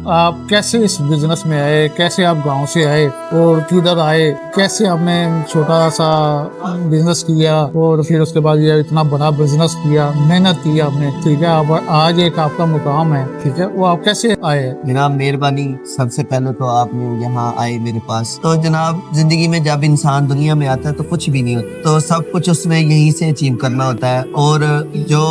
आप कैसे इस बिजनेस में आए, कैसे आप गांव से आए और किधर आए, कैसे आपने छोटा सा बिजनेस किया और फिर उसके बाद ये इतना बड़ा बिजनेस किया, मेहनत की आपने, ठीक है। अब आज एक आपका मुकाम है, ठीक है, वो आप कैसे आए? जनाब मेहरबानी, सबसे पहले तो आपने यहाँ आए मेरे पास। तो जनाब जिंदगी में जब इंसान दुनिया में आता है तो कुछ भी नहीं होता, तो सब कुछ उसने यहीं से अचीव करना होता है। और जो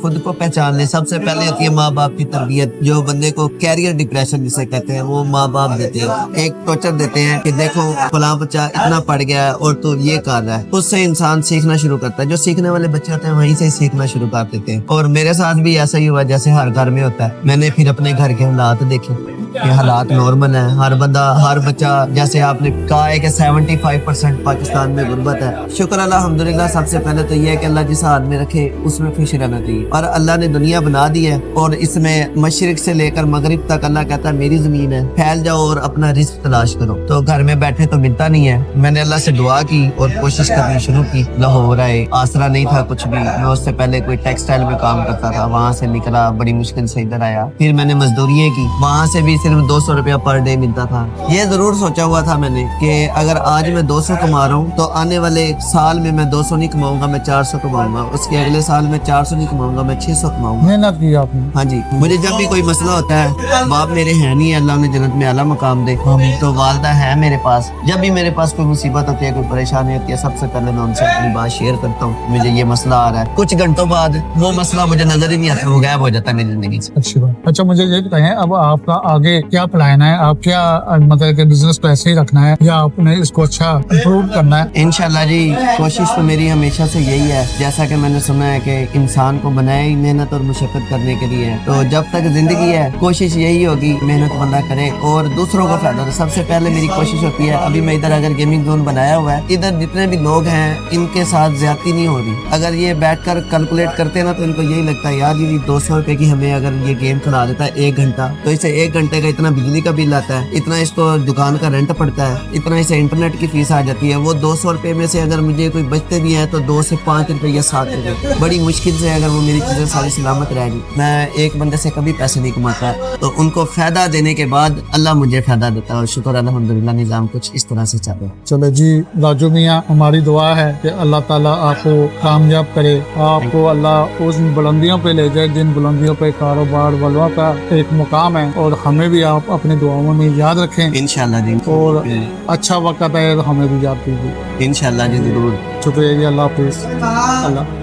खुद को पहचान ले, सबसे पहले होती है माँ बाप की तरबियत। जो बंदे को कैरियर डिप्रेशन जिसे कहते हैं, वो माँ बाप देते हैं, एक टोचर देते हैं कि देखो फलां बच्चा इतना पढ़ गया है और तो ये कर रहा है। उससे इंसान सीखना शुरू करता है। जो सीखने वाले बच्चे होते हैं वहीं से सीखना शुरू कर देते हैं। और मेरे साथ भी ऐसा ही हुआ जैसे हर घर में होता है। मैंने फिर अपने घर के हालात देखे कि हालात नॉर्मल है। हर बंदा, हर बच्चा, जैसे आपने कहा है कि 75% पाकिस्तान में गुर्बत है। शुक्र अल्हम्दुलिल्लाह। सबसे पहले तो ये है कि अल्लाह जिस हाथ में रखे उसमें खुश रहना चाहिए। और अल्लाह ने दुनिया बना दी है और इसमें मशरिक से लेकर मगरिब तक अल्लाह कहता है मेरी जमीन है, फैल जाओ और अपना रिस्क तलाश करो। तो घर में बैठे तो मिलता नहीं है। मैंने अल्लाह से दुआ की और कोशिश करनी शुरू की। लाहौर आए, आसरा नहीं था कुछ भी। मैं उससे पहले कोई टेक्सटाइल में काम करता था, वहाँ से निकला, बड़ी मुश्किल से इधर आया। फिर मैंने मजदूरियाँ की, वहाँ से भी सिर्फ 200 रुपया पर डे मिलता था। ये जरूर सोचा हुआ था मैंने कि अगर आज मैं 200 कमा रहा हूँ तो आने वाले साल में मैं 200 नहीं कमाऊंगा, मैं 400 कमाऊंगा। उसके अगले साल में 400 नहीं कमाऊंगा, मैं 600 कमाऊंगा। मेहनत की आपने। हाँ जी। मुझे जब भी कोई मसला होता है, बाप मेरे है नहीं है, अल्लाह ने जन्नत में आला मकाम दे, तो वालदा है मेरे पास। जब भी मेरे पास कोई मुसीबत होती है, कोई परेशानी होती है, सबसे पहले मैं उनसे अपनी बात शेयर करता हूँ। मुझे ये मसला आ रहा है, कुछ घंटों बाद वो मसला मुझे नजर ही नहीं आता, वो गायब हो जाता है मेरी जिंदगी से। अच्छी बात। अच्छा, मुझे ये बताएं, अब आपका आगे क्या प्लान है? आप क्या मतलब कि बिजनेस को ऐसे ही रखना है या आपने इसको अच्छा इम्प्रूव करना है? इंशाल्लाह जी, कोशिश तो मेरी हमेशा से यही है। जैसा कि मैंने सुना है कि इंसान को बनाया ही मेहनत और मुशक्कत करने के लिए है। तो जब तक जिंदगी है कोशिश यही होगी, मेहनत बंदा करे और दूसरों को फायदा दे। सबसे पहले मेरी कोशिश होती है, अभी मैं इधर अगर गेमिंग जोन बनाया हुआ है, इधर जितने भी लोग हैं इनके साथ ज्यादती नहीं हो रही। अगर ये बैठकर कैलकुलेट करते हैं ना तो इनको यही लगता है यार ये 200 रुपए की हमें अगर ये गेम खिला देता है 1 घंटा, तो इसे 1 घंटे का इतना बिजली का बिल आता है, इतना इसको दुकान का रेंट पड़ता है, इतना इसे इंटरनेट की फीस आ जाती है। वो 200 रुपए में से अगर मुझे कोई बचते भी हैं तो 2 से 5 रुपए या 7 रुपए, बड़ी मुश्किल से अगर वो मेरी चीजें सारी सलामत रहेगी। मैं एक बंदे से कभी पैसे नहीं कमाता, तो उनको फायदा देने के बाद अल्लाह मुझे फायदा देता है। और शुक्र अल्हम्दुलिल्लाह, निजाम कुछ इस तरह से चल रहा है। चलो जी राजू मियाँ, हमारी दुआ है कि अल्लाह ताला आपको कामयाब करे, आपको अल्लाह उस बुलंदियों पे ले जाए जिन बुलंदियों पे कारोबार वालों का एक मुकाम है। और हमें भी आप अपनी दुआओं में याद रखें इंशाल्लाह जी। और अच्छा वक्त है तो हमें भी याद कीजिए। इंशाल्लाह जी जरूर। शुक्रिया जी, अल्लाह हाफिज़। अल्लाह।